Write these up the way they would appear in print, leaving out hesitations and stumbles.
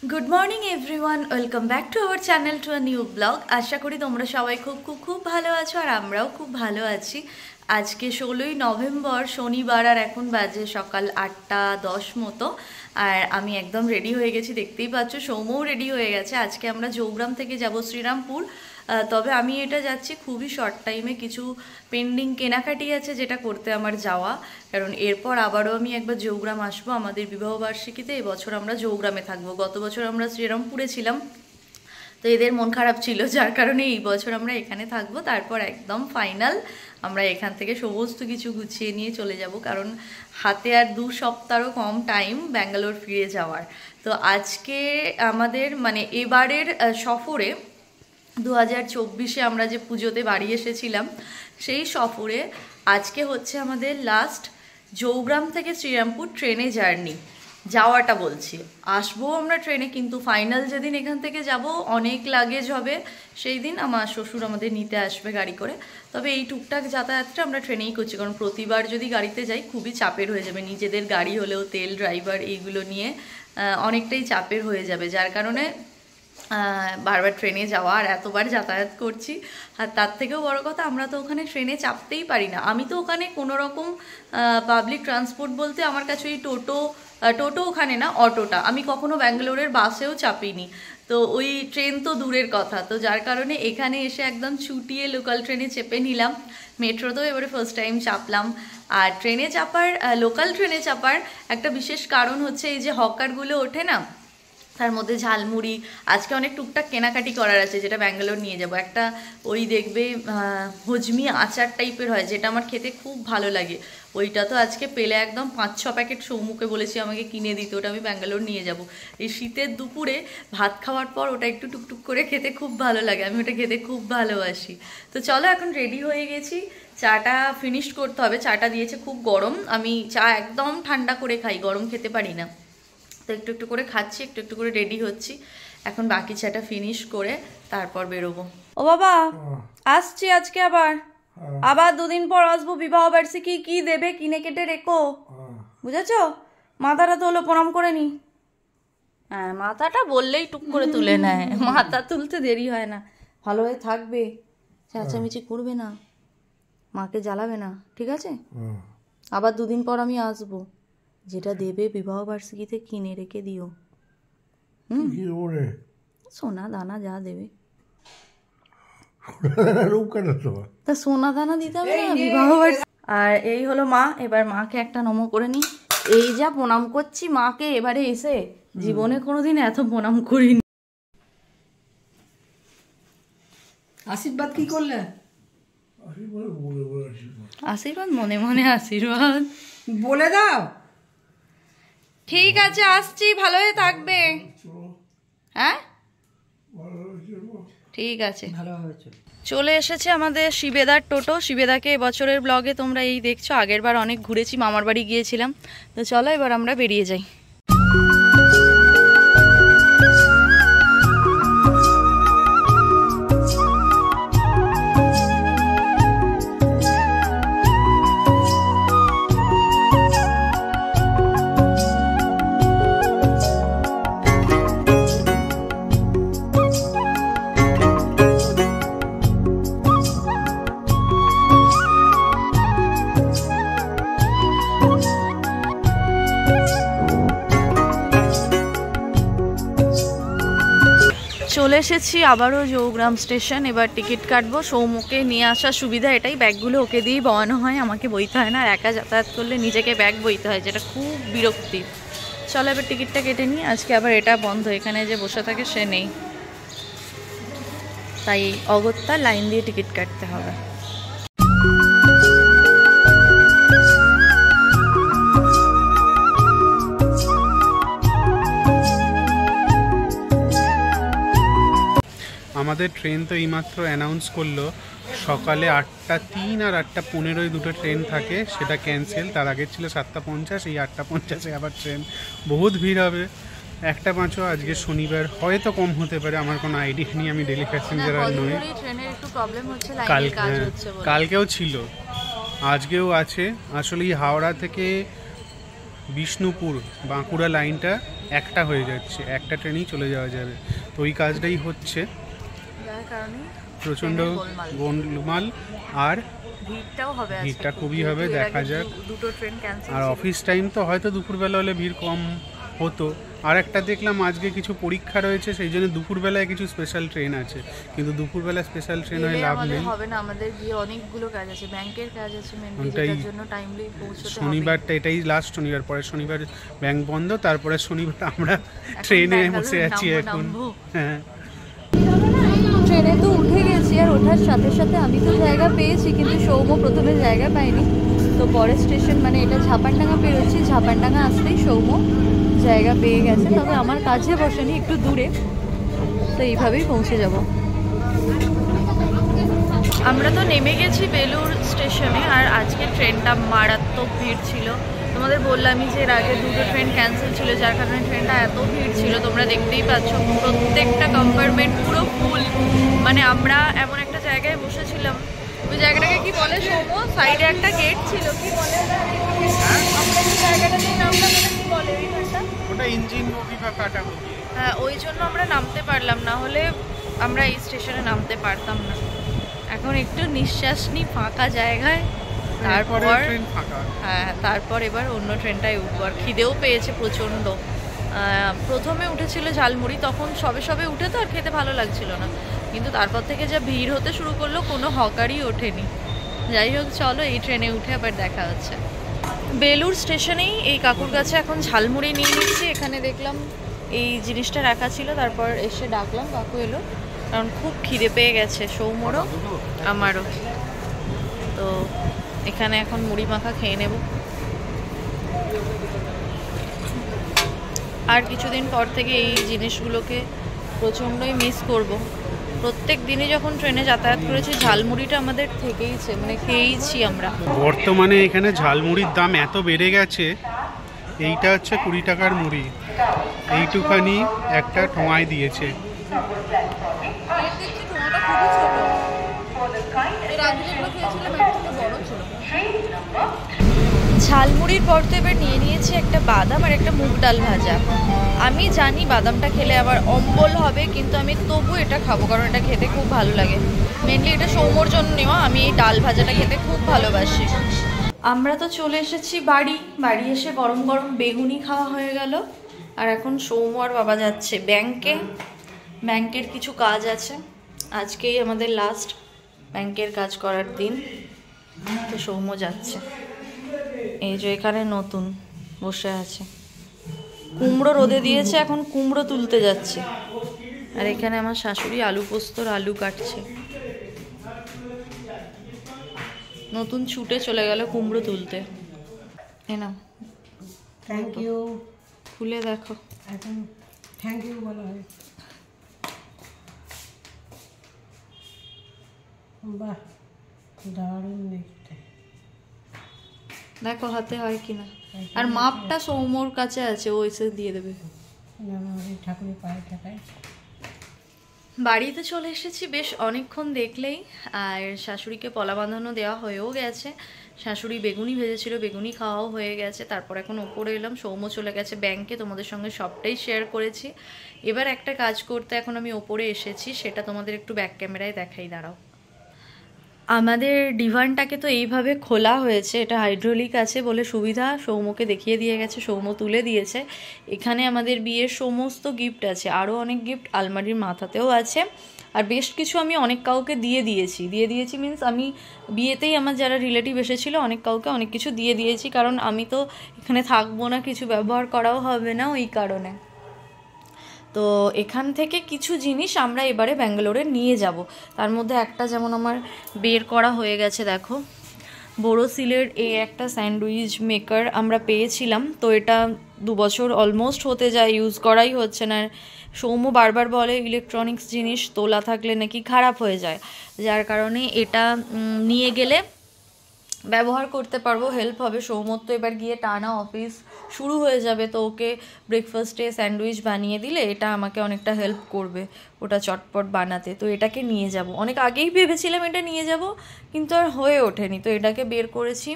Good morning everyone welcome back to our channel to a new blog. आशा करी तुम्हारा सबाई खूब खूब खूब भालो आछो और आमराओ खूब भालो आछि। आज के 16 नवेम्बर शनिवार और एखन बाजे सकाल 8:10 मतो और आमी एकदम रेडी हो गेছি देखतेই পাচ্ছ। সৌমও रेडी हो गेছে। आज के আমরা জৌগ্রাম থেকে যাব শ্রীরামপুর। তবে আমি এটা যাচ্ছি খুবই শর্ট টাইমে, কিছু পেন্ডিং কেনাকাটি আছে যেটা করতে আমার যাওয়া, কারণ এরপর আবারও আমি একবার জৌগ্রাম আসবো আমাদের বিবাহবার্ষিকীতে। এবছর আমরা জৌগ্রামে থাকবো। গত বছর আমরা শ্রীরামপুরে ছিলাম, তো এদের মন খারাপ ছিল, যার কারণে এই বছর আমরা এখানে থাকবো। তারপর একদম ফাইনাল আমরা এখান থেকে সমস্ত কিছু গুছিয়ে নিয়ে চলে যাব, কারণ হাতে আর 2 সপ্তাহও কম টাইম ব্যাঙ্গালোর ফিরে যাওয়ার। তো আজকে আমাদের মানে এবারের সফরে 2024-এ আমরা যে পুজোতে বাড়ি এসেছিলাম সেই সফরে আজকে হচ্ছে আমাদের লাস্ট জৌগ্রাম থেকে শ্রীরামপুর ট্রেনে জার্নি যাওয়াটা। বলছি আসবো আমরা ট্রেনে, কিন্তু ফাইনাল যেদিন এখান থেকে যাব অনেক লাগেজ হবে, সেই দিন আমার শ্বশুর আমাদের নিতে আসবে গাড়ি করে। তবে এই টুকটাক যাতায়াতটা আমরা ট্রেনেই করছি, কারণ প্রতিবার যদি গাড়িতে যাই খুবই চাপের হয়ে যাবে। নিজেদের গাড়ি হলেও তেল, ড্রাইভার এইগুলো নিয়ে অনেকটাই চাপের হয়ে যাবে, যার কারণে বারবার ট্রেনে যাওয়া আর এতবার যাতায়াত করছি। আর তার থেকেও বড় কথা, আমরা তো ওখানে ট্রেনে চাপতেই পারি না। আমি তো ওখানে কোনো রকম পাবলিক ট্রান্সপোর্ট বলতে আমার কাছে ওই টোটো ওখানে না, অটোটা, আমি কখনো ব্যাঙ্গালোরের বাসেও চাপিনি। তো ওই ট্রেন তো দূরের কথা, তো যার কারণে এখানে এসে একদম ছুটিয়ে লোকাল ট্রেনে চেপে নিলাম। মেট্রোতেও এবারে ফার্স্ট টাইম চাপলাম। আর ট্রেনে চাপার, লোকাল ট্রেনে চাপার একটা বিশেষ কারণ হচ্ছে এই যে হকারগুলো ওঠে না, তার মধ্যে ঝালমুড়ি, আজকে অনেক টুকটাক কেনাকাটি করার আছে যেটা ব্যাঙ্গালোর নিয়ে যাব। একটা ওই দেখবে হজমি আচার টাইপের হয়, যেটা আমার খেতে খুব ভালো লাগে। ওইটা তো আজকে পেলে একদম 5-6 প্যাকেট সৌমুকে বলেছি আমাকে কিনে দিতে, ওটা আমি ব্যাঙ্গালোর নিয়ে যাব। এই শীতের দুপুরে ভাত খাওয়ার পর ওটা একটু টুকটুক করে খেতে খুব ভালো লাগে, আমি ওটা খেতে খুব ভালোবাসি। তো চলো এখন রেডি হয়ে গেছি, চাটা ফিনিশ করতে হবে। চাটা দিয়েছে খুব গরম, আমি চা একদম ঠান্ডা করে খাই, গরম খেতে পারি না। তো একটু একটু করে খাচ্ছি, একটু একটু করে রেডি হচ্ছি। এখন বাকি চাটা ফিনিশ করে তারপর বেরোবো। ও বাবা আসছি আজকে আবার 2 দিন পর আসবো। বিবাহ বার্ষিকী কি দেবে কিনে কেটে রেখো, বুঝেছো? মাথাটা তোলো, প্রণাম করে নি। হ্যাঁ, মাথাটা বললেই টুক করে তুলে নেয়, মাথা তুলতে দেরি হয় না। ভালো হয়ে থাকবে, চেঁচামেচি করবে না, মাকে জ্বালাবে না, ঠিক আছে? আবার 2 দিন পর আমি আসবো, যেটা দেবে বিবাহ বার্ষিকীতে কিনে রেখে দিও। সোনা দানা যা দেবে, তা সোনা দানা দিতে হবে না বিবাহ বার্ষিকী। আর এই হলো মা, এবার মাকে একটা নমো করে নি। এই যা প্রণাম করছি মাকে এবারে এসে, জীবনে কোনোদিন এত প্রণাম করিনি। আশীর্বাদ কি করলে? আশীর্বাদ মনে মনে আশীর্বাদ বলে দাও। ঠিক আছে আসছি, ভালো হয়ে থাকবে। হ্যাঁ ঠিক আছে, চলে এসেছে আমাদের শিবেদার টোটো। শিবেদাকে এবছরের ব্লগে তোমরা এই দেখছো, আগের বার অনেক ঘুরেছি, মামার বাড়ি গিয়েছিলাম। তো চলো এবার আমরা বেরিয়ে যাই। চলে এসেছি আবারও জৌগ্রাম স্টেশন। এবার টিকিট কাটবো। সৌমুকে নিয়ে আসার সুবিধা এটাই, ব্যাগগুলো ওকে দিয়েই বয়ানো হয়, আমাকে বইতে হয় না। আর একা যাতায়াত করলে নিজেকে ব্যাগ বইতে হয়, যেটা খুব বিরক্তির। চলো এবার টিকিটটা কেটে নিই। আজকে আবার এটা বন্ধ, এখানে যে বসে থাকে সে নেই, তাই অগত্যা লাইন দিয়ে টিকিট কাটতে হবে। আমাদের ট্রেন তো এইমাত্র অ্যানাউন্স করলো, সকালে 8:03 আর 8:15 দুটো ট্রেন থাকে, সেটা ক্যান্সেল। তার আগে ছিল 7:50, এই 8:50-এ আবার ট্রেন। বহুত ভিড় হবে। 1:05 আজকে শনিবার, হয়তো কম হতে পারে, আমার কোনো আইডিয়া নেই, আমি ডেলি প্যাসেঞ্জার আর নই। কালকেও ছিল, আজকেও আছে। আসলে এই হাওড়া থেকে বিষ্ণুপুর বাঁকুড়া লাইনটা একটা হয়ে যাচ্ছে, একটা ট্রেনেই চলে যাওয়া যাবে। তো ওই কাজটাই হচ্ছে, যার কারণে প্রচণ্ড ট্রেনের গোলমাল। গোলমাল। আর ভিড়টাও হবে আজকে, ভিড়টা খুবই যেহেতু হবে, এর দেখা আগে যাক। দুটো ট্রেন ক্যান্সেল আর ছিল। অফিস টাইম তো হয়তো দুপুরবেলা হলে ভিড় কম হতো। আর একটা দেখলাম আজকে কিছু পরীক্ষা রয়েছে, সেই জন্য দুপুরবেলায় কিছু স্পেশাল ট্রেন আছে, কিন্তু দুপুরবেলা স্পেশাল ট্রেন হয়ে গেলে লাভ আমাদের নেই। হবে না, আমাদের গিয়ে অনেকগুলো কাজ আছে, ব্যাংকের কাজ আছে মেনলি, ওটাই। যেটার জন্য টাইমলি পৌঁছতে হবে। শনিবারটা এটাই লাস্ট শনিবার, পরে শনিবার ব্যাংক বন্ধ, তারপরে শনিবার আমরা এখন ট্রেনে ব্যাঙ্গালোরে বসে আছি এখন। নামবো। হ্যাঁ, ট্রেনে তো উঠে গেছি, আর ওঠার সাথে সাথে আমি তো জায়গা পেয়েছি, কিন্তু সৌম প্রথমে জায়গা পাইনি। তো পরের স্টেশন মানে এটা ঝাপানডাঙ্গা পেরোচ্ছি, ঝাপানডাঙ্গা আসলেই সৌম জায়গা পেয়ে গেছে। তবে আমার কাছে বসেনি, একটু দূরে, তো এইভাবেই পৌঁছে যাব। আমরা তো নেমে গেছি বেলুড় স্টেশনে, আর আজকে ট্রেনটা মারাত্মক ভিড় ছিল। তোমাদের বললামই যে এর আগে দুটো ট্রেন ক্যান্সেল ছিল, যার কারণে ট্রেনটা এত ভিড় ছিল, তোমরা দেখতেই পাচ্ছ প্রত্যেকটা কম্পার্টমেন্ট পুরো ফুল। মানে আমরা এমন একটা জায়গায় বসেছিলাম, ওই জায়গাটাকে কি বলে সৌম? সাইডে একটা গেট ছিল, কি বলে? আমরা যে জায়গাটাতে নামলাম ওটা কি বলে ওইখানটা? ওটা ইঞ্জিন মুভি বা কাটা মুভি। হ্যাঁ, ওই জন্য আমরা নামতে পারলাম না, হলে আমরা এই স্টেশনে নামতে পারতাম না। এখন একটু নিঃশ্বাস নিই ফাঁকা জায়গায়, তারপর ট্রেন ফাঁকা। হ্যাঁ, তারপর এবার অন্য ট্রেনটায় উঠবো। আর খিদেও পেয়েছে প্রচণ্ড। প্রথমে উঠেছিল ঝালমুড়ি, তখন সবে সবে উঠে তো আর খেতে ভালো লাগছিল না, কিন্তু তারপর থেকে যা ভিড় হতে শুরু করলো, কোনো হকারই ওঠেনি। যাই হোক, চলো এই ট্রেনে উঠে আবার দেখা হচ্ছে। বেলুড় স্টেশনেই এই কাকুর কাছে এখন ঝালমুড়ি নিয়ে নিচ্ছি। এখানে দেখলাম এই জিনিসটা রাখা ছিল, তারপর এসে ডাকলাম, কাকু এলো, কারণ খুব খিদে পেয়ে গেছে সৌমরও আমারও। তো এখানে এখন মুড়ি মাখা খেয়ে নেব। আর কিছুদিন পর থেকে এই জিনিসগুলোকে প্রচণ্ডই মিস করব। প্রত্যেক দিনই যখন ট্রেনে যাতায়াত করেছি, ঝালমুড়িটা আমাদের থেকেইছে, মানে খেয়েইছি আমরা। বর্তমানে এখানে ঝালমুড়ির দাম এত বেড়ে গেছে, এইটা হচ্ছে 20 টাকার মুড়ি, এইটুখানি একটা ঠোঙায় দিয়েছে। ঝালমুড়ির পর তো এবার নিয়ে নিয়েছি একটা বাদাম আর একটা মুগ ডাল ভাজা। আমি জানি বাদামটা খেলে আবার অম্বল হবে, কিন্তু আমি তবু এটা খাবো, কারণ এটা খেতে খুব ভালো লাগে। মেনলি এটা সৌমর জন্য নেওয়া, আমি এই ডাল ভাজাটা খেতে খুব ভালোবাসি। আমরা তো চলে এসেছি বাড়ি এসে গরম গরম বেগুনি খাওয়া হয়ে গেল। আর এখন সৌম আর বাবা যাচ্ছে ব্যাংকের কিছু কাজ আছে, আজকেই আমাদের লাস্ট ব্যাংকের কাজ করার দিন। তো সৌম যাচ্ছে, এই যে এখানে নতুন বসে আছে, কুমড়ো রোদে দিয়েছে, এখন কুমড়ো তুলতে যাচ্ছে। আর এখানে আমার শাশুড়ি আলু পোস্তর আলু কাটছে। নতুন ছুটে চলে গেল কুমড়ো তুলতে। এ নাও, থ্যাংক ইউ। খুলে দেখো। এখন থ্যাংক ইউ বলা হয়। বাহ, দারুণ দেখতে। দেখো হাতে হয় কিনা। আর মাপটা সৌমর কাছে আছে, ও এসে দিয়ে দেবে। ঠাকুরের পায়ে ঠাকায়। বাড়িতে চলে এসেছি বেশ অনেকক্ষণ দেখলেই, আর শাশুড়িকে পলা বাঁধানো দেওয়া হয়েও গেছে। শাশুড়ি বেগুনি ভেজেছিল, বেগুনি খাওয়াও হয়ে গেছে। তারপর এখন ওপরে এলাম, সৌম্য চলে গেছে ব্যাংকে, তোমাদের সঙ্গে সবটাই শেয়ার করেছি। এবার একটা কাজ করতে এখন আমি ওপরে এসেছি, সেটা তোমাদের একটু ব্যাক ক্যামেরায় দেখাই, দাঁড়াও। আমাদের ডিভানটাকে তো এইভাবে খোলা হয়েছে, এটা হাইড্রোলিক আছে বলে সুবিধা, সৌম্যকে দেখিয়ে দিয়ে গেছে, সৌম্য তুলে দিয়েছে। এখানে আমাদের বিয়ের সমস্ত গিফট আছে, আরও অনেক গিফট আলমারির মাথাতেও আছে। আর বেশ কিছু আমি অনেক কাউকে দিয়ে দিয়েছি মিনস আমি বিয়েতেই আমার যারা রিলেটিভ এসেছিলো অনেক কাউকে অনেক কিছু দিয়ে দিয়েছি, কারণ আমি তো এখানে থাকবো না, কিছু ব্যবহার করাও হবে না ওই কারণে। তো এখান থেকে কিছু জিনিস আমরা এবারে ব্যাঙ্গালোরে নিয়ে যাব। তার মধ্যে একটা যেমন আমার বের করা হয়ে গেছে, দেখো বোরোসিলের এই একটা স্যান্ডউইচ মেকার আমরা পেয়েছিলাম। তো এটা 2 বছর অলমোস্ট হতে যায়, ইউজ করাই হচ্ছে না। সৌম্য বারবার বলে ইলেকট্রনিক্স জিনিস তোলা থাকলে নাকি খারাপ হয়ে যায়, যার কারণে এটা নিয়ে গেলে ব্যবহার করতে পারবো, হেল্প হবে। সৌম্যর তো এবার গিয়ে টানা অফিস শুরু হয়ে যাবে, তো ওকে ব্রেকফাস্টে স্যান্ডউইচ বানিয়ে দিলে এটা আমাকে অনেকটা হেল্প করবে ওটা চটপট বানাতে। তো এটাকে নিয়ে যাব, অনেক আগেই ভেবেছিলাম এটা নিয়ে যাব, কিন্তু আর হয়ে ওঠেনি। তো এটাকে বের করেছি।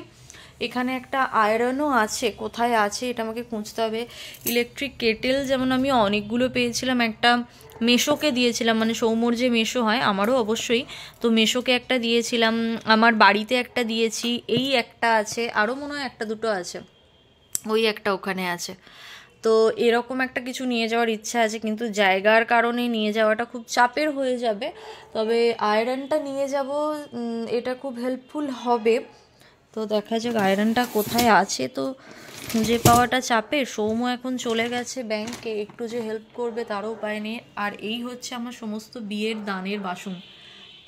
এখানে একটা আয়রনও আছে, কোথায় আছে এটা আমাকে খুঁজতে হবে। ইলেকট্রিক কেটেল যেমন আমি অনেকগুলো পেয়েছিলাম, একটা মেশোকে দিয়েছিলাম, মানে সৌম্যর যে মেশো হয় আমারও অবশ্যই, তো মেশোকে একটা দিয়েছিলাম, আমার বাড়িতে একটা দিয়েছি, এই একটা আছে, আরও মনে হয় একটা দুটো আছে, ওই একটা ওখানে আছে। তো এরকম একটা কিছু নিয়ে যাওয়ার ইচ্ছা আছে, কিন্তু জায়গার কারণে নিয়ে যাওয়াটা খুব চাপের হয়ে যাবে। তবে আয়রনটা নিয়ে যাব, এটা খুব হেল্পফুল হবে। তো দেখা যাক আয়রনটা কোথায় আছে, তো খুঁজে পাওয়াটা চাপের। সৌম্য এখন চলে গেছে ব্যাংকে, একটু যে হেল্প করবে তারও উপায় নেই। আর এই হচ্ছে আমার সমস্ত বিয়ের দানের বাসন,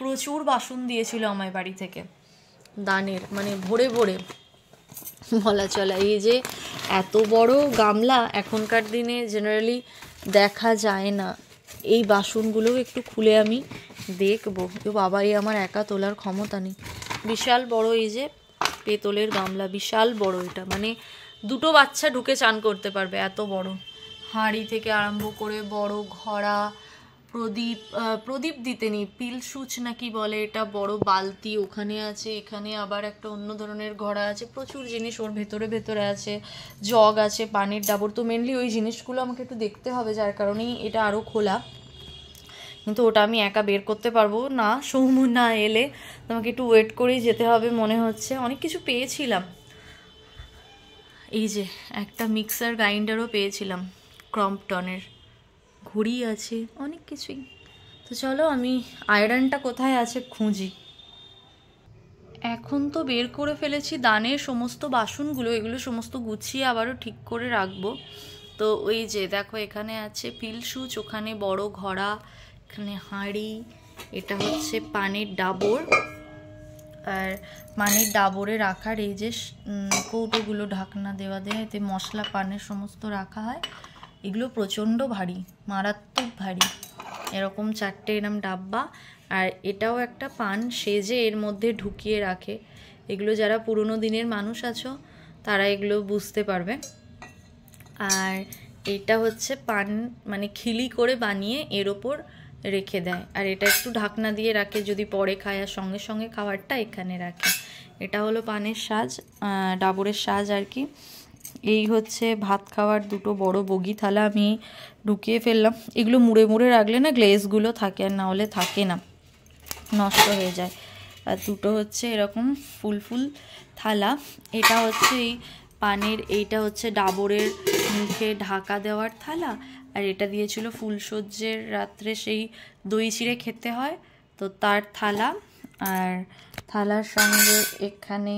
প্রচুর বাসন দিয়েছিল আমায় বাড়ি থেকে দানের, মানে ভরে ভরে বলা চলে। এই যে এত বড় গামলা এখনকার দিনে জেনারেলি দেখা যায় না, এই বাসনগুলোও একটু খুলে আমি দেখবো। বাবা, এই আমার একা তোলার ক্ষমতা নেই, বিশাল বড় এই যে পেতলের গামলা, বিশাল বড় এটা, মানে দুটো বাচ্চা ঢুকে চান করতে পারবে এত বড়। হাঁড়ি থেকে আরম্ভ করে বড় ঘড়া, প্রদীপ দিতে নেই, পিল সুচ নাকি বলে, এটা বড় বালতি ওখানে আছে, এখানে আবার একটা অন্য ধরনের ঘড়া আছে, প্রচুর জিনিস ওর ভেতরে আছে, জগ আছে, পানির ডাবর। তো মেনলি ওই জিনিসগুলো আমাকে একটু দেখতে হবে, যার কারণেই এটা আরও খোলা। কিন্তু ওটা আমি একা বের করতে পারবো না, সৌম্য না এলে তোমাকে একটু ওয়েট করেই যেতে হবে মনে হচ্ছে। অনেক কিছু পেয়েছিলাম, এই যে একটা মিক্সার গ্রাইন্ডারও পেয়েছিলাম ক্রম্পটনের, ঘড়ি আছে, অনেক কিছুই। তো চলো আমি আয়রনটা কোথায় আছে খুঁজি। এখন তো বের করে ফেলেছি দানের সমস্ত বাসনগুলো, এগুলো সমস্ত গুছিয়ে আবারও ঠিক করে রাখবো। তো ওই যে দেখো এখানে আছে পিল সুচ, ওখানে বড় ঘড়া, এখানে হাঁড়ি, এটা হচ্ছে পানির ডাবর, আর পানির ডাবরে রাখার এই যে কৌটোগুলো ঢাকনা দেওয়া দেয়, এতে মশলা পানের সমস্ত রাখা হয়। এগুলো প্রচণ্ড ভারী, মারাত্মক ভারী, এরকম 4টে এরম ডাব্বা। আর এটাও একটা পান সেজে এর মধ্যে ঢুকিয়ে রাখে। এগুলো যারা পুরনো দিনের মানুষ আছো তারা এগুলো বুঝতে পারবে। আর এটা হচ্ছে পান, মানে খিলি করে বানিয়ে এর ওপর রেখে দেয়, আর এটা একটু ঢাকনা দিয়ে রাখে, যদি পরে খায়, আর সঙ্গে সঙ্গে খাবারটা এখানে রাখে। এটা হলো পানের সাজ, ডাবরের সাজ আর কি। এই হচ্ছে ভাত খাওয়ার দুটো বড় বগি থালা, আমি ঢুকিয়ে ফেললাম। এগুলো মুড়ে মুড়ে রাখলে না গ্লেজগুলো থাকে, আর না হলে থাকে না, নষ্ট হয়ে যায়। আর দুটো হচ্ছে এরকম ফুল ফুল থালা, এটা হচ্ছে এই পানের, এইটা হচ্ছে ডাবরের মুখে ঢাকা দেওয়ার থালা, আর এটা দিয়েছিল ফুলসজ্জের রাত্রে সেই দই চিড়ে খেতে হয় তো তার থালা। আর থালার সঙ্গে এখানে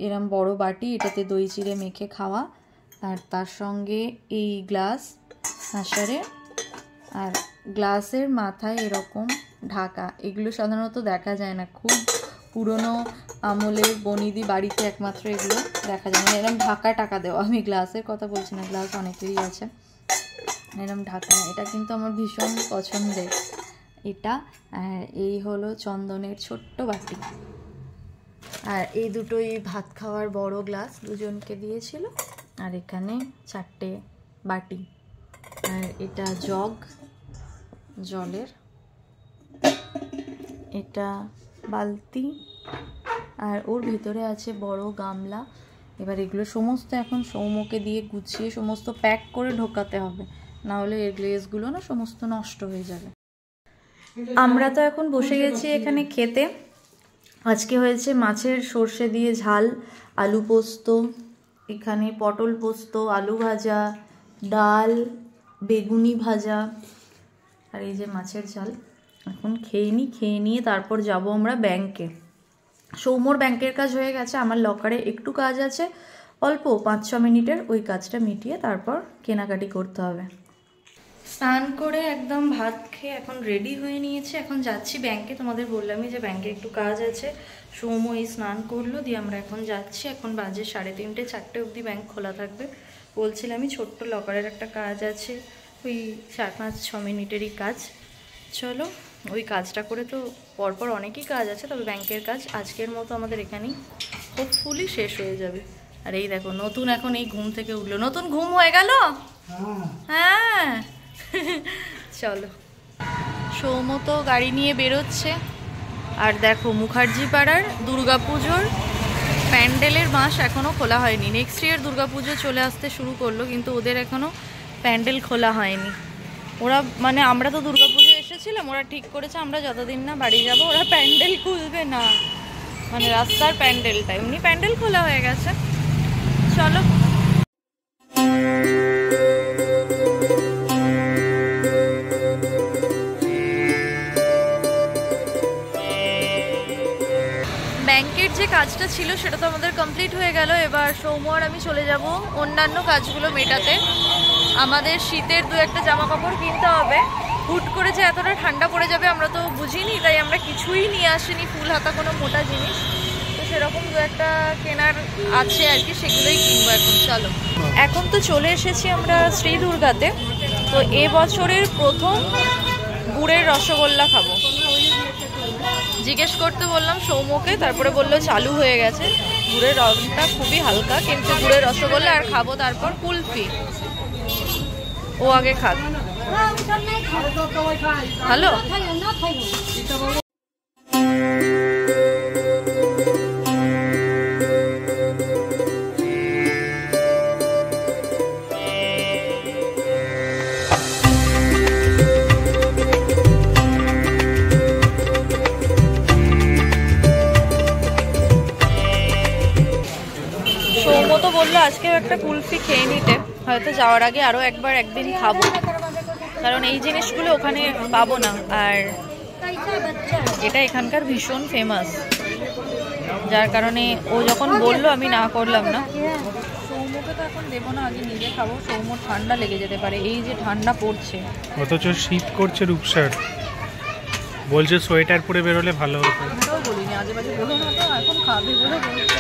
এরম বড় বাটি, এটাতে দই চিড়ে মেখে খাওয়া, আর তার সঙ্গে এই গ্লাস হাসারে, আর গ্লাসের মাথায় এরকম ঢাকা। এগুলো সাধারণত দেখা যায় না, খুব পুরনো আমলের বনিদি বাড়িতে একমাত্র এগুলো দেখা যায় না, এরকম ঢাকা টাকা দেওয়া। আমি গ্লাসের কথা বলছি না, গ্লাস অনেকেরই আছে এরকম ঢাকা। এটা কিন্তু আমার ভীষণ পছন্দের এটা। আর এই হলো চন্দনের ছোট্ট বাটি, আর এই দুটোই ভাত খাওয়ার বড় গ্লাস, দুজনকে দিয়েছিল। আর এখানে 4টে বাটি, আর এটা জগ জলের, এটা বালতি, আর ওর ভিতরে আছে বড় গামলা। এবার এগুলো সমস্ত এখন সৌম্যকে দিয়ে গুছিয়ে সমস্ত প্যাক করে ঢোকাতে হবে, না হলে এর গ্লেজগুলো না সমস্ত নষ্ট হয়ে যাবে। আমরা তো এখন বসে গেছি এখানে খেতে। আজকে হয়েছে মাছের সর্ষে দিয়ে ঝাল, আলু পোস্ত, এখানে পটল পোস্ত, আলু ভাজা, ডাল, বেগুনি ভাজা, আর এই যে মাছের ঝাল। এখন খেয়ে নিয়ে তারপর যাব আমরা ব্যাংকে। সৌম্যর ব্যাংকের কাজ হয়ে গেছে, আমার লকারে একটু কাজ আছে অল্প 5-6 মিনিটের, ওই কাজটা মিটিয়ে তারপর কেনাকাটি করতে হবে। স্নান করে একদম ভাত খেয়ে এখন রেডি হয়ে নিয়েছি, এখন যাচ্ছি ব্যাংকে। তোমাদের বললামই যে ব্যাংকে একটু কাজ আছে। সৌম্য এই স্নান করলো, দিয়ে আমরা এখন যাচ্ছি। এখন বাজে 3:30, 4টে অবধি ব্যাংক খোলা থাকবে। বলছিলামই ছোট্ট লকারের একটা কাজ আছে, ওই 4-5-6 মিনিটেরই কাজ। চলো ওই কাজটা করে, তো পরপর অনেকই কাজ আছে, তবে ব্যাংকের কাজ আজকের মতো আমাদের এখানেই হোপফুলি শেষ হয়ে যাবে। আর এই দেখো নতুন এখন এই ঘুম থেকে উঠলো, নতুন ঘুম হয়ে গেল। হ্যাঁ চলো, সৌম্য তো গাড়ি নিয়ে বেরোচ্ছে। আর দেখো মুখার্জি পাড়ার দুর্গাপুজোর প্যান্ডেলের মাস এখনও খোলা হয়নি। নেক্সট ইয়ার দুর্গাপুজো চলে আসতে শুরু করলো, কিন্তু ওদের এখনও প্যান্ডেল খোলা হয়নি। ওরা মানে আমরা তো দুর্গাপুজো এসেছিলাম, ওরা ঠিক করেছে আমরা যতদিন না বাড়ি যাব ওরা প্যান্ডেল খুলবে না, মানে রাস্তার প্যান্ডেলটা। এমনি প্যান্ডেল খোলা হয়ে গেছে। চলো ব্যাংকের যে কাজটা ছিল সেটা তো আমাদের কমপ্লিট হয়ে গেল। এবার সৌম্য আর আমি চলে যাব অন্যান্য কাজগুলো মেটাতে। আমাদের শীতের দু একটা জামা কাপড় কিনতে হবে। হুট করে যে এতটা ঠান্ডা পড়ে যাবে আমরা তো বুঝিনি, তাই আমরা কিছুই নিয়ে আসিনি ফুল হাতা কোনো মোটা জিনিস। তো সেরকম দু একটা কেনার আছে আর কি, সেগুলোই কিনবো এখন। চলো, এখন তো চলে এসেছি আমরা শ্রী দুর্গাতে। তো এবছরের প্রথম গুড়ের রসগোল্লা খাবো। জিজ্ঞেস করতে বললাম সৌম্যকে, তারপরে বললো চালু হয়ে গেছে। গুড়ের রংটা খুবই হালকা, কিন্তু গুড়ের রসগোল্লা আর খাবো তারপর কুলফি। ও আগে খাক। হ্যালো, সৌম্য তো বললো আজকেও একটা কুলফি খেয়ে নিতে, হয়তো যাওয়ার আগে আরও একদিন খাবো, কারণ এই জিনিসগুলো ওখানে পাবো না। আর এটা এখানকার ভীষণ ফেমাস, যার কারণে ও যখন বললো আমি না করলাম না। সৌম্যকে তো এখন দেবো না, আগে নিজে খাবো। সৌম্য ঠান্ডা লেগে যেতে পারে, এই যে ঠান্ডা পড়ছে, অথচ শীত করছে। রূপসার বলছে সোয়েটার পরে বেরোলে ভালো হতো। এটাও বলিনি, আজে বাজে বলো না তো। এখন খাবে বলে বলছে,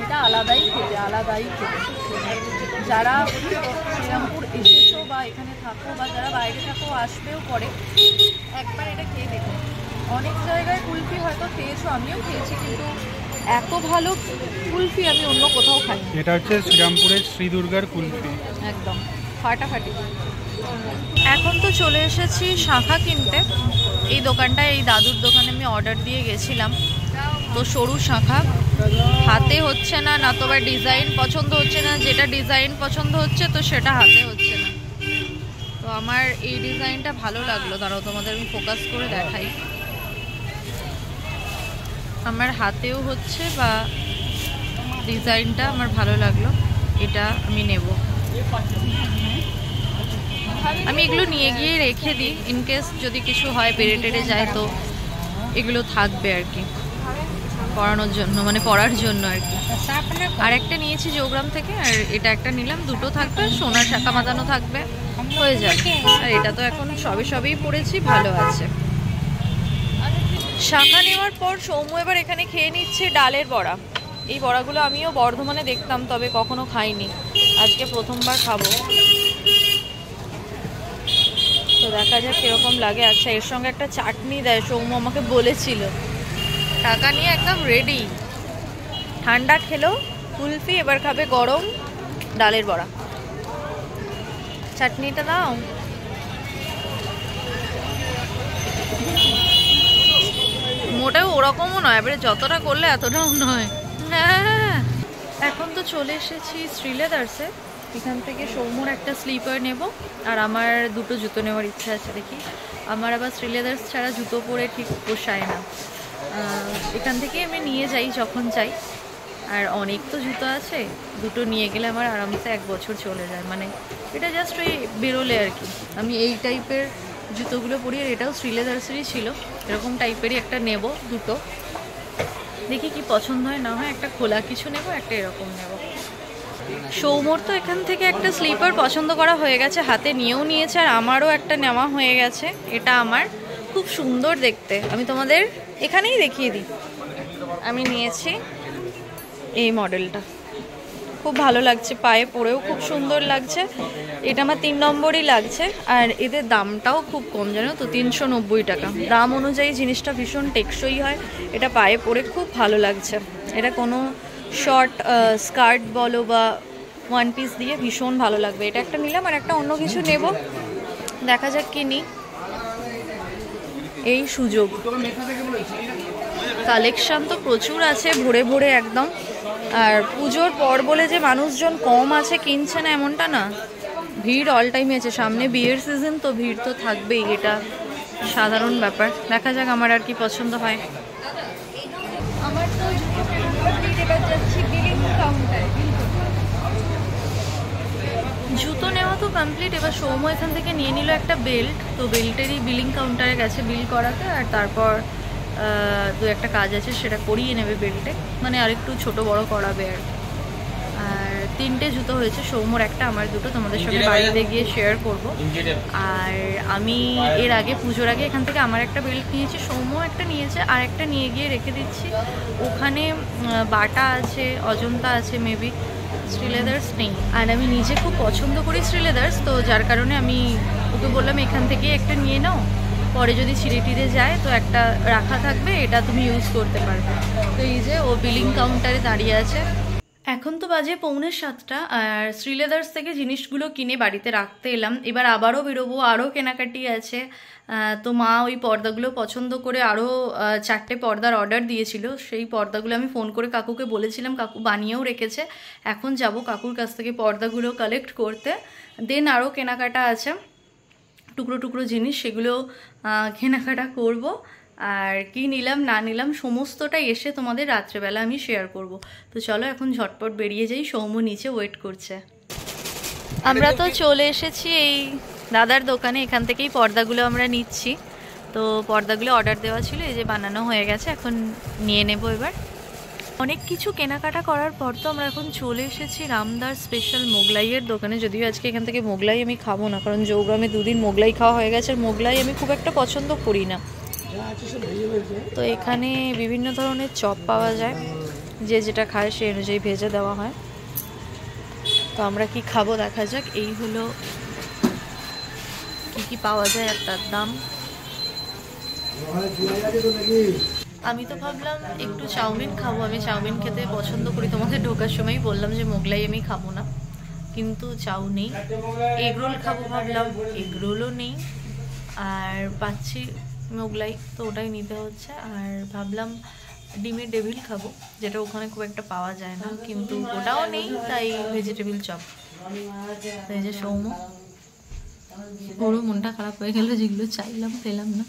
এটা আলাদাই খেতে, আলাদাই খেতে। যারা শ্রীরামপুর এসেছো বা এখানে থাকো বা যারা বাইরে থাকো আসবেও পরে, একবার এটা খেয়ে দেখো। অনেক জায়গায় কুলফি হয়তো খেয়েছো, আমিও খেয়েছি, কিন্তু এত ভালো কুলফি আমি অন্য কোথাও খাই। এটা হচ্ছে শ্রীরামপুরের শ্রী দুর্গার কুলফি, একদম ফাটাফাটি। এখন তো চলে এসেছি শাঁখা কিনতে। এই দোকানটায়, এই দাদুর দোকানে আমি অর্ডার দিয়ে গেছিলাম। তো সরু শাঁখা হাতে হচ্ছে না, না তো বা ডিজাইন পছন্দ হচ্ছে না। যেটা ডিজাইন পছন্দ হচ্ছে তো সেটা হাতে হচ্ছে না। তো আমার এই ডিজাইনটা ভালো লাগলো, দাঁড়াও তোমাদের আমি ফোকাস করে দেখাই। আমার হাতেও হচ্ছে বা ডিজাইনটা আমার ভালো লাগলো, এটা আমি নেব। আমি এগুলো নিয়ে গিয়ে রেখে দিই, ইনকেস যদি কিছু হয়, বেড়ে টেড়ে যায়, তো এগুলো থাকবে আর কি পরানোর জন্য, মানে পরার জন্য আর কি। আর একটা নিয়েছি যোগ্রাম থেকে, আর এটা একটা নিলাম, দুটো থাকবে। সোনার শাঁখা বাঁধানো থাকবে, হয়ে যাবে। আর এটা তো এখন সবেই পড়েছি, ভালো আছে। শাঁখা নেওয়ার পর সৌম্য এবার এখানে খেয়ে নিচ্ছে ডালের বড়া। এই বড়াগুলো আমিও বর্ধমানে দেখতাম, তবে কখনো খাইনি, আজকে প্রথমবার খাবো। তো দেখা যাক কিরকম লাগে। আচ্ছা, এর সঙ্গে একটা চাটনি দেয়, সৌম্য আমাকে বলেছিল। টাকা নিয়ে একদম রেডি। ঠান্ডা খেলো কুলফি, এবার খাবে গরম ডালের বড়া। চাটনিটা দাও। মোটেও ওরকমও নয়, এবারে যতটা করলে এতটাও নয়। হ্যাঁ, এখন তো চলে এসেছি শ্রীলেদার্সে। এখান থেকে সৌম্যর একটা স্লিপার নেব, আর আমার দুটো জুতো নেওয়ার ইচ্ছা আছে। দেখি, আমার আবার শ্রীলেদার্স ছাড়া জুতো পরে ঠিক পোষায় না। এখান থেকে আমি নিয়ে যাই যখন চাই, আর অনেক তো জুতো আছে, দুটো নিয়ে গেলে আমার আরামসে 1 বছর চলে যায়। মানে এটা জাস্ট ওই বেরোলে আর কি। আমি এই টাইপের জুতোগুলো পরি, আর এটাও শ্রীলেদার্সেরই ছিল। এরকম টাইপেরই একটা নেব, দুটো। দেখি কি পছন্দ হয় না হয়, একটা খোলা কিছু নেব, একটা এরকম নেব। সৌম্যর তো এখান থেকে একটা স্লিপার পছন্দ করা হয়ে গেছে, হাতে নিয়েও নিয়েছে, আর আমারও একটা নেওয়া হয়ে গেছে। এটা আমার খুব সুন্দর দেখতে, আমি তোমাদের এখানেই দেখিয়ে দিই। আমি নিয়েছি এই মডেলটা, খুব ভালো লাগছে, পায়ে পরেও খুব সুন্দর লাগছে। এটা আমার 3 নম্বরই লাগছে, আর এদের দামটাও খুব কম, জানো তো, 390 টাকা। দাম অনুযায়ী জিনিসটা ভীষণ টেকসই হয়, এটা পায়ে পরে খুব ভালো লাগছে। এটা কোনো শর্ট স্কার্ট বলো বা 1 পিস দিয়ে ভীষণ ভালো লাগবে। এটা একটা নিলাম, আর একটা অন্য কিছু নেব, দেখা যাক কি নিই, এই সুযোগ। কালেকশন তো প্রচুর আছে, ভরে ভরে একদম। আর পুজোর পর বলে যে মানুষজন কম আছে কিনছে না এমনটা না, ভিড় অল টাইমই আছে। সামনে বিয়ের সিজন, তো ভিড় তো থাকবেই, এটা সাধারণ ব্যাপার। দেখা যাক আমার আর কি পছন্দ হয়। আমার তো এবার যাচ্ছি বিলিং কাউন্টারে। জুতো নেওয়া তো কমপ্লিট। এবার সৌম্য এখান থেকে নিয়ে নিল একটা বেল্ট, তো বেল্টেরই বিলিং কাউন্টারে গেছে বিল করাতে। আর তারপর দু একটা কাজ আছে সেটা করিয়ে নেবে বেল্টে, মানে আরেকটু ছোট বড় করাবে আর কি। আর 3টে জুতো হয়েছে, সৌম্যর একটা আমার দুটো, তোমাদের সঙ্গে বাড়িতে গিয়ে শেয়ার করব। আর আমি এর আগে পুজোর আগে এখান থেকে আমার একটা বেল্ট নিয়েছি, সৌম্য একটা নিয়েছে, আর একটা নিয়ে গিয়ে রেখে দিচ্ছি। ওখানে বাটা আছে, অজন্তা আছে, মেবি শ্রীলেদার্স নেই। আর আমি নিজে খুব পছন্দ করি শ্রীলেদার্স, তো যার কারণে আমি ওকে বললাম এখান থেকে একটা নিয়ে নাও, পরে যদি ছিঁড়ে টিড়ে যায় তো একটা রাখা থাকবে, এটা তুমি ইউজ করতে পারবে। তো এই যে ও বিলিং কাউন্টারে দাঁড়িয়ে আছে। এখন তো বাজে 6:45, আর শ্রীলেদার্স থেকে জিনিসগুলো কিনে বাড়িতে রাখতে এলাম। এবার আবারও বেরোবো, আরও কেনাকাটি আছে। তো মা ওই পর্দাগুলো পছন্দ করে আরও 4টে পর্দার অর্ডার দিয়েছিল, সেই পর্দাগুলো আমি ফোন করে কাকুকে বলেছিলাম, কাকু বানিয়েও রেখেছে। এখন যাব কাকুর কাছ থেকে পর্দাগুলো কালেক্ট করতে। দেন আরও কেনাকাটা আছে, টুকরো টুকরো জিনিস, সেগুলো কেনাকাটা করব। আর কি নিলাম না নিলাম সমস্তটাই এসে তোমাদের রাত্রেবেলা আমি শেয়ার করব। তো চলো এখন ঝটপট বেরিয়ে যাই, সৌম্য নিচে ওয়েট করছে। আমরা তো চলে এসেছি এই দাদার দোকানে, এখান থেকেই পর্দাগুলো আমরা নিচ্ছি। তো পর্দাগুলো অর্ডার দেওয়া ছিল, এই যে বানানো হয়ে গেছে, এখন নিয়ে নেব। এবার অনেক কিছু কেনাকাটা করার পর তো আমরা এখন চলে এসেছি রামদার স্পেশাল মোগলাইয়ের দোকানে। যদিও আজকে এখান থেকে মোগলাই আমি খাবো না, কারণ জৌগ্রামে 2 দিন মোগলাই খাওয়া হয়ে গেছে, আর মোগলাই আমি খুব একটা পছন্দ করি না। তো এখানে বিভিন্ন ধরনের চপ পাওয়া যায়, যে যেটা খায় সেই অনুযায়ী ভেজে দেওয়া হয়। তো আমরা কি খাবো দেখা যাক। এই হলো কি পাওয়া যায় আর তার দাম। আমি তো ভাবলাম একটু চাউমিন খাবো, আমি চাউমিন খেতে পছন্দ করি। তোমাদের ঢোকার সময়ই বললাম যে মোগলাই আমি খাবো না, কিন্তু চাউ নেই। এগরোল খাবো ভাবলাম, এগরোলও নেই। আর পাচ্ছি মোগলাই, তো ওটাই নিতে হচ্ছে। আর ভাবলাম ডিমের ডেভিল খাবো, যেটা ওখানে খুব একটা পাওয়া যায় না, কিন্তু ওটাও নেই, তাই ভেজিটেবিল চপ। এই যে সৌম্য, পুরো মনটা খারাপ হয়ে গেল, যেগুলো চাইলাম পেলাম না।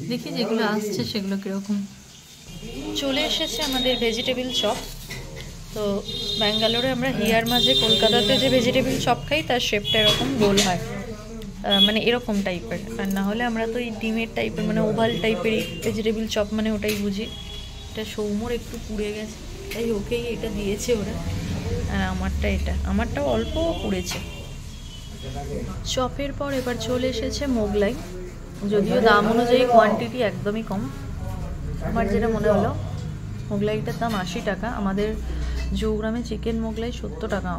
দেখি যেগুলো আসছে সেগুলো কীরকম। চলে এসেছে আমাদের ভেজিটেবিল চপ। তো ব্যাঙ্গালোরে আমরা হিয়ার মাঝে কলকাতাতে যে ভেজিটেবিল চপ খাই, তার শেপটা এরকম গোল হয়, মানে এরকম টাইপের। আর না হলে আমরা তো এই ডিমের টাইপের, মানে ওভাল টাইপেরই ভেজিটেবিল চপ, মানে ওটাই বুঝি। এটা সৌম্যর একটু পুড়ে গেছে, তাই ওকেই এটা দিয়েছে ওরা। আর আমারটা, এটা আমারটাও অল্প পুড়েছে। চপের পর এবার চলে এসেছে মোগলাই। যদিও দাম অনুযায়ী কোয়ান্টিটি একদমই কম। আমার যেটা মনে হলো, মোগলাইটার দাম 80 টাকা। আমাদের জৌগ্রামে চিকেন মোগলাই 70 টাকা।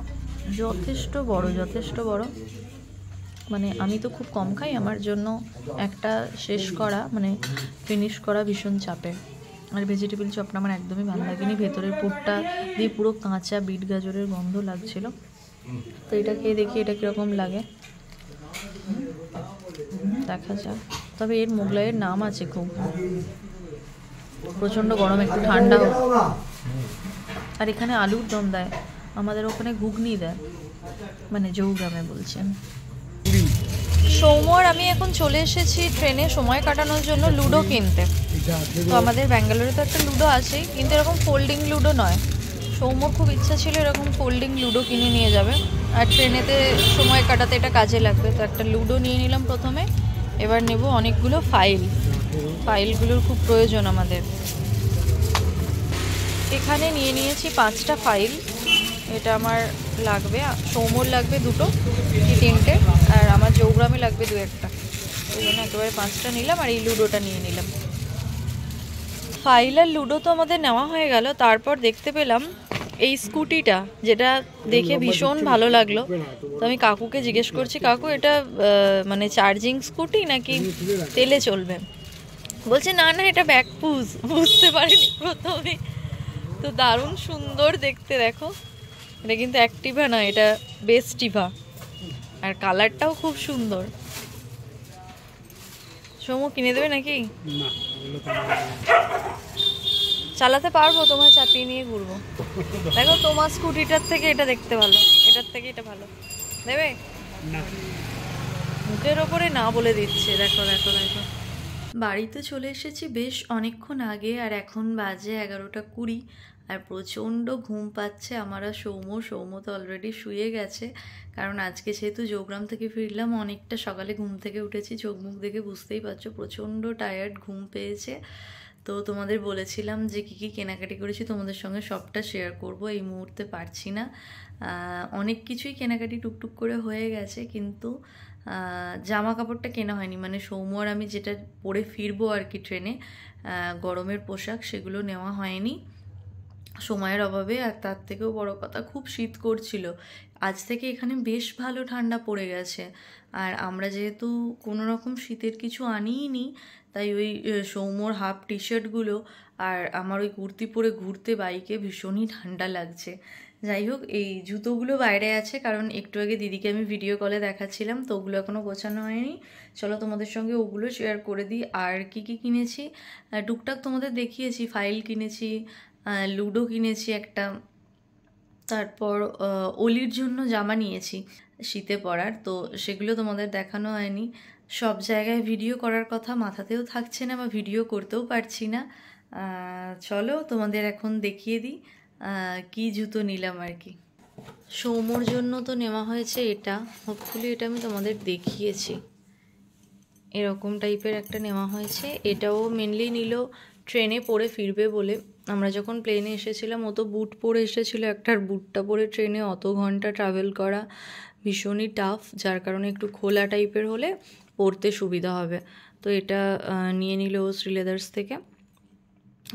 যথেষ্ট বড়, যথেষ্ট বড়। মানে আমি তো খুব কম খাই, আমার জন্য একটা শেষ করা, মানে ফিনিশ করা ভীষণ চাপের। আর ভেজিটেবিল চপটা আমার একদমই ভালো লাগেনি, ভেতরের পুরটা দিয়ে পুরো কাঁচা বিট গাজরের গন্ধ লাগছিল। তো এটা খেয়ে দেখি এটা কীরকম লাগে, দেখা যাক। তবে এর মোগলাইয়ের নাম আছে খুব, প্রচণ্ড গরম, একটু ঠান্ডা হোক। আর এখানে আলুর দম দেয়, আমাদের ওখানে ঘুগনি দেয়, মানে জৌগ্রামে বলছেন। সৌম্যর আমি এখন চলে এসেছি ট্রেনে সময় কাটানোর জন্য লুডো কিনতে। তো আমাদের ব্যাঙ্গালোরে তো একটা লুডো আছেই, কিন্তু এরকম ফোল্ডিং লুডো নয়। সৌম্য খুব ইচ্ছা ছিল এরকম ফোল্ডিং লুডো কিনে নিয়ে যাবে, আর ট্রেনেতে সময় কাটাতে এটা কাজে লাগবে। তো একটা লুডো নিয়ে নিলাম প্রথমে। এবার নেব অনেকগুলো ফাইলগুলোর খুব প্রয়োজন আমাদের। এখানে নিয়ে নিয়েছি 5টা ফাইল। এটা আমার লাগবে, সৌম্যর লাগবে 2টো কি 3টে, আর আমার জৌগ্রামে লাগবে 2-1টা। ওই জন্য একেবারে 5টা নিলাম, আর এই লুডোটা নিয়ে নিলাম। ফাইল আর লুডো তো আমাদের নেওয়া হয়ে গেল। তারপর দেখতে পেলাম এই স্কুটিটা, যেটা দেখে ভীষণ ভালো লাগলো। তো আমি কাকুকে জিজ্ঞেস করছি, কাকু এটা মানে চার্জিং স্কুটি নাকি তেলে চলবে? বলছে না না, এটা ব্যাকপুশ। বুঝতে পারিনি প্রথমে। তো দারুণ সুন্দর দেখতে, দেখো। এটা কিন্তু অ্যাক্টিভা না, এটা বেস্টিভা। আর কালারটাও খুব সুন্দর। সৌম্য কিনে দেবে নাকি? চালাতে পারবো, তোমায় চাপিয়ে নিয়ে ঘুরবো। দেখো তোমার স্কুটিটার থেকে এটা দেখতে ভালো, এটার থেকে এটা ভালো দেবে না। মুখের ওপরে না বলে দিচ্ছে। দেখো দেখো দেখো, বাড়িতে চলে এসেছি বেশ অনেকক্ষণ আগে, আর এখন বাজে 11:20, আর প্রচণ্ড ঘুম পাচ্ছে আমার। আর সৌম্য তো অলরেডি শুয়ে গেছে, কারণ আজকে যেহেতু যোগগ্রাম থেকে ফিরলাম অনেকটা সকালে ঘুম থেকে উঠেছি। চোখ মুখ দেখে বুঝতেই পারছো প্রচণ্ড টায়ার্ড, ঘুম পেয়েছে। তো তোমাদের বলেছিলাম যে কী কী কেনাকাটি করেছি তোমাদের সঙ্গে সবটা শেয়ার করব, এই মুহূর্তে পারছি না। অনেক কিছুই কেনাকাটি টুকটুক করে হয়ে গেছে, কিন্তু জামা কাপড়টা কেনা হয়নি। মানে সৌম্য আর আমি যেটা পরে ফিরবো আর কি ট্রেনে, গরমের পোশাক, সেগুলো নেওয়া হয়নি সময়ের অভাবে। আর তার থেকেও বড় কথা, খুব শীত করছিল। আজ থেকে এখানে বেশ ভালো ঠান্ডা পড়ে গেছে, আর আমরা যেহেতু কোনো রকম শীতের কিছু আনিই নি, তাই ওই সৌম্যর হাফ টি শার্টগুলো আর আমার ওই কুর্তি পরে ঘুরতে বাইকে ভীষণই ঠান্ডা লাগছে। যাই হোক, এই জুতোগুলো বাইরে আছে, কারণ একটু আগে দিদিকে আমি ভিডিও কলে দেখাচ্ছিলাম, তো ওগুলো এখনও গোছানো হয়নি। চলো তোমাদের সঙ্গে ওগুলো শেয়ার করে দিই। আর কি কি কিনেছি টুকটাক তোমাদের দেখিয়েছি। ফাইল কিনেছি, লুডো কিনেছি একটা, তারপর অলির জন্য জামা নিয়েছি শীতে পরার, তো সেগুলো তোমাদের দেখানো হয়নি। সব জায়গায় ভিডিও করার কথা মাথাতেও থাকছে না, বা ভিডিও করতেও পারছি না। চলো তোমাদের এখন দেখিয়ে দিই কি জুতো নিলাম আর কি। সৌম্যর জন্য তো নেওয়া হয়েছে এটা, হোপফুলি এটা আমি তোমাদের দেখিয়েছি। এরকম টাইপের একটা নেওয়া হয়েছে। এটাও মেনলি নিল ট্রেনে পরে ফিরবে বলে। আমরা যখন প্লেনে এসেছিলাম ও তো বুট পরে এসেছিলো একটার, বুটটা পরে ট্রেনে অত ঘন্টা ট্রাভেল করা ভীষণই টাফ, যার কারণে একটু খোলা টাইপের হলে পরতে সুবিধা হবে। তো এটা নিয়ে নিল শ্রীলেদার্স থেকে।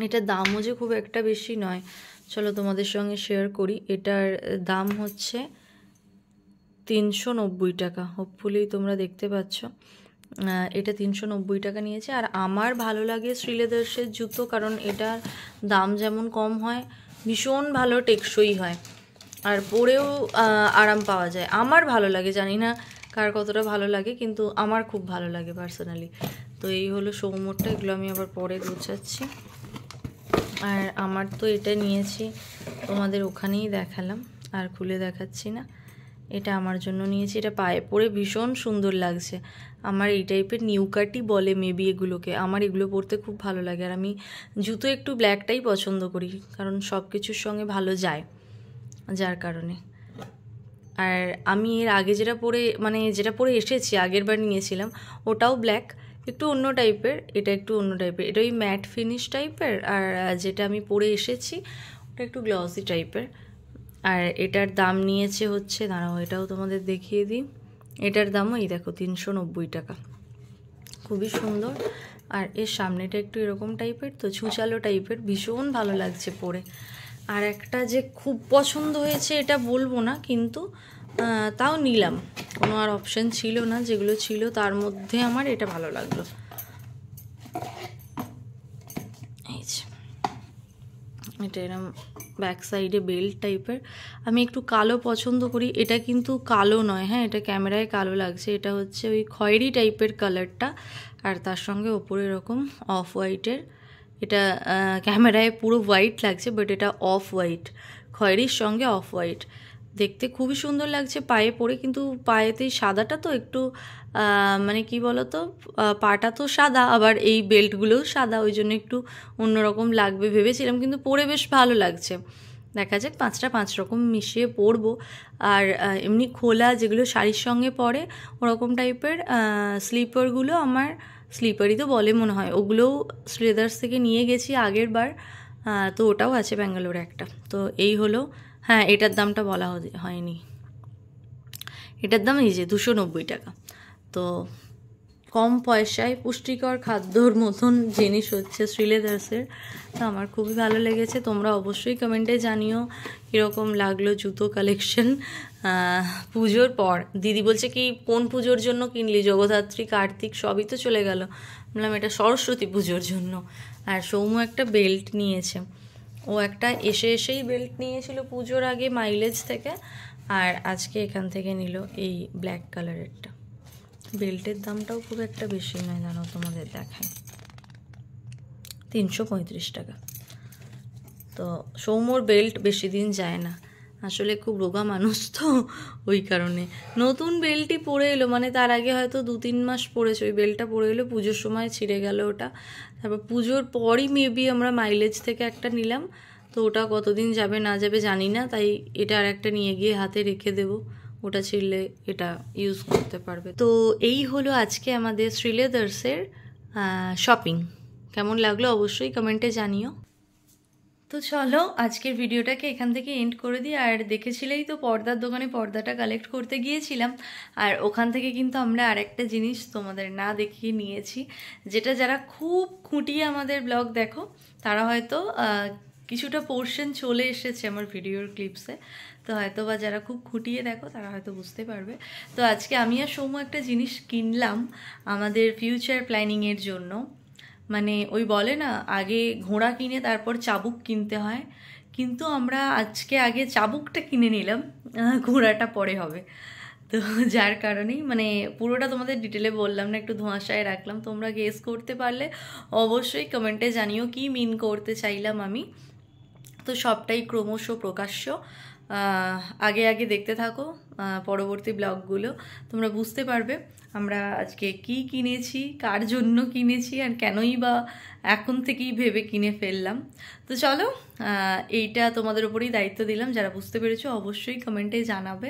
এটার দামও যে খুব একটা বেশি নয়, চলো তোমাদের সঙ্গে শেয়ার করি। এটার দাম হচ্ছে 390 টাকা, হোপফুলি তোমরা দেখতে পাচ্ছ। এটা 390 টাকা নিয়েছে। আর আমার ভালো লাগে শ্রীলেদার্সের জুতো, কারণ এটার দাম যেমন কম হয়, ভীষণ ভালো টেকসই হয়, আর পরেও আরাম পাওয়া যায়। আমার ভালো লাগে, জানি না কার কতটা ভালো লাগে, কিন্তু আমার খুব ভালো লাগে পার্সোনালি। তো এই হলো সৌম্যরটা, এগুলো আমি আবার পরে গোছাচ্ছি। আর আমার তো এটা নিয়েছি, তোমাদের ওখানেই দেখালাম, আর খুলে দেখাচ্ছি না। এটা আমার জন্য নিয়েছি, এটা পায়ে পরে ভীষণ সুন্দর লাগছে। আমার এই টাইপের নিউ কাটই বলে মেবি এগুলোকে, আমার এগুলো পরতে খুব ভালো লাগে। আর আমি জুতো একটু ব্ল্যাকটাই পছন্দ করি, কারণ সব কিছুর সঙ্গে ভালো যায়, যার কারণে। আর আমি এর আগে যেটা পরে এসেছি, আগের বার নিয়েছিলাম, ওটাও ব্ল্যাক, একটু অন্য টাইপের। এটা একটু অন্য টাইপের, এটা ওই ম্যাট ফিনিশ টাইপের। আর যেটা আমি পরে এসেছি ওটা একটু গ্লসি টাইপের। আর এটার দাম নিয়েছে হচ্ছে, দাঁড়াও এটাও তোমাদের দেখিয়ে দিই। এটার দামও এই দেখো 390 টাকা, খুবই সুন্দর। আর এর সামনেটা একটু এরকম টাইপের, তো ছুঁচালো টাইপের, ভীষণ ভালো লাগছে পরে। আর একটা যে খুব পছন্দ হয়েছে এটা বলবো না, কিন্তু তাও নিলাম, কোনো আর অপশান ছিল না, যেগুলো ছিল তার মধ্যে আমার এটা ভালো লাগলো। এই যে এটা এরকম ব্যাক সাইডে বেল্ট টাইপের। আমি একটু কালো পছন্দ করি, এটা কিন্তু কালো নয়, হ্যাঁ এটা ক্যামেরায় কালো লাগছে, এটা হচ্ছে ওই খয়েরি টাইপের কালারটা, আর তার সঙ্গে ওপরে এরকম অফ হোয়াইটের। এটা ক্যামেরায় পুরো হোয়াইট লাগছে, বাট এটা অফ হোয়াইট, খয়েরির সঙ্গে অফ হোয়াইট। দেখতে খুবই সুন্দর লাগছে পায়ে পরে, কিন্তু পায়েতেই সাদাটা তো একটু মানে কি বলতো, পাটা তো সাদা, আবার এই বেল্টগুলোও সাদা, ওই জন্য একটু অন্যরকম লাগবে ভেবেছিলাম, কিন্তু পরে বেশ ভালো লাগছে। দেখা যাক, 5টা 5 রকম মিশিয়ে পরবো। আর এমনি খোলা যেগুলো শাড়ির সঙ্গে পরে ওরকম টাইপের স্লিপারগুলো, আমার স্লিপারই তো বলে মনে হয়, ওগুলোও শ্রীলেদার্স থেকে নিয়ে গেছি আগের বার, তো ওটাও আছে ব্যাঙ্গালোরে একটা। তো এই হলো, হ্যাঁ এটার দামটা বলা হয়নি, এটার দাম এই যে 290 টাকা। তো কম পয়সায় পুষ্টিকর খাদ্যর মতন জিনিস হচ্ছে শ্রীলেদার্সের, তো আমার খুবই ভালো লেগেছে। তোমরা অবশ্যই কমেন্টে জানিও কীরকম লাগলো জুতো কালেকশন পুজোর পর। দিদি বলছে কি কোন পুজোর জন্য কিনলি, জগদ্ধাত্রী কার্তিক সবই তো চলে গেল। বললাম এটা সরস্বতী পুজোর জন্য। আর সৌম্য একটা বেল্ট নিয়েছে, ও একটা এসেই বেল্ট নিয়েছিল পুজোর আগে মাইলেজ থেকে, আর আজকে এখান থেকে নিল এই ব্ল্যাক কালারেরটা। বেল্টের দামটাও খুব একটা বেশি নয়, জানো তোমাদের দেখায় 335 টাকা। তো সৌম্যর বেল্ট বেশি দিন যায় না, আসলে খুব রোগা মানুষ তো ওই কারণে। নতুন বেল্টই পরে এলো, মানে তার আগে হয়তো 2-3 মাস পরেছে, ওই বেল্টটা পরে এলো, পুজোর সময় ছিঁড়ে গেল ওটা। তারপর পুজোর পরই মেবি আমরা মাইলেজ থেকে একটা নিলাম, তো ওটা কতদিন যাবে না যাবে জানি না, তাই এটা আর একটা নিয়ে গিয়ে হাতে রেখে দেবো, ওটা ছিঁড়লে এটা ইউজ করতে পারবে। তো এই হলো আজকে আমাদের শ্রীলেদার্সের শপিং। কেমন লাগলো অবশ্যই কমেন্টে জানিও। তো চলো আজকের ভিডিওটাকে এখান থেকে এন্ড করে দিই। আর দেখেছিলেই তো পর্দার দোকানে পর্দাটা কালেক্ট করতে গিয়েছিলাম, আর ওখান থেকে কিন্তু আমরা আরেকটা জিনিস তোমাদের না দেখিয়ে নিয়েছি, যেটা যারা খুব খুঁটিয়ে আমাদের ব্লগ দেখো তারা হয়তো কিছুটা পোর্শন চলে এসেছে আমার ভিডিওর ক্লিপসে, তো হয়তো বা যারা খুব খুঁটিয়ে দেখো তারা হয়তো বুঝতে পারবে। তো আজকে আমি আর সৌম্য একটা জিনিস কিনলাম আমাদের ফিউচার প্ল্যানিংয়ের জন্য। মানে ওই বলে না, আগে ঘোড়া কিনে তারপর চাবুক কিনতে হয়, কিন্তু আমরা আজকে আগে চাবুকটা কিনে নিলাম, ঘোড়াটা পরে হবে। তো যার কারণেই মানে পুরোটা তোমাদের ডিটেলে বললাম না, একটু ধোঁয়াশায় রাখলাম, তোমরা গেস করতে পারলে অবশ্যই কমেন্টে জানিও কি মিন করতে চাইলাম আমি। তো সবটাই ক্রমশ প্রকাশ্য, আগে আগে দেখতে থাকো পরবর্তী ব্লগগুলো, তোমরা বুঝতে পারবে আমরা আজকে কি কিনেছি, কার জন্য কিনেছি, আর কেনই বা এখন থেকেই ভেবে কিনে ফেললাম। তো চলো এইটা তোমাদের উপরেই দায়িত্ব দিলাম, যারা বুঝতে পেরেছো অবশ্যই কমেন্টে জানাবে।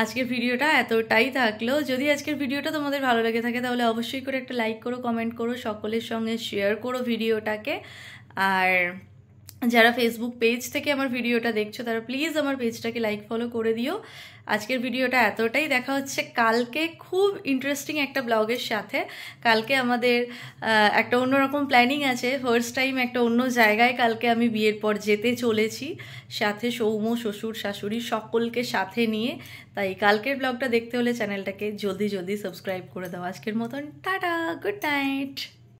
আজকের ভিডিওটা এতটাই থাকলো, যদি আজকের ভিডিওটা তোমাদের ভালো লেগে থাকে তাহলে অবশ্যই করে একটা লাইক করো, কমেন্ট করো, সকলের সঙ্গে শেয়ার করো ভিডিওটাকে। আর যারা ফেসবুক পেজ থেকে আমার ভিডিওটা দেখছো তারা প্লিজ আমার পেজটাকে লাইক ফলো করে দিও। আজকের ভিডিওটা এতটাই, দেখা হচ্ছে কালকে খুব ইন্টারেস্টিং একটা ব্লগের সাথে। কালকে আমাদের একটা অন্যরকম প্ল্যানিং আছে, ফার্স্ট টাইম একটা অন্য জায়গায় কালকে আমি বিয়ের পর যেতে চলেছি, সাথে সৌম্য, শ্বশুর, শাশুড়ি সকলকে সাথে নিয়ে। তাই কালকের ব্লগটা দেখতে হলে চ্যানেলটাকে জলদি জলদি সাবস্ক্রাইব করে দাও। আজকের মতন টাটা, গুড নাইট।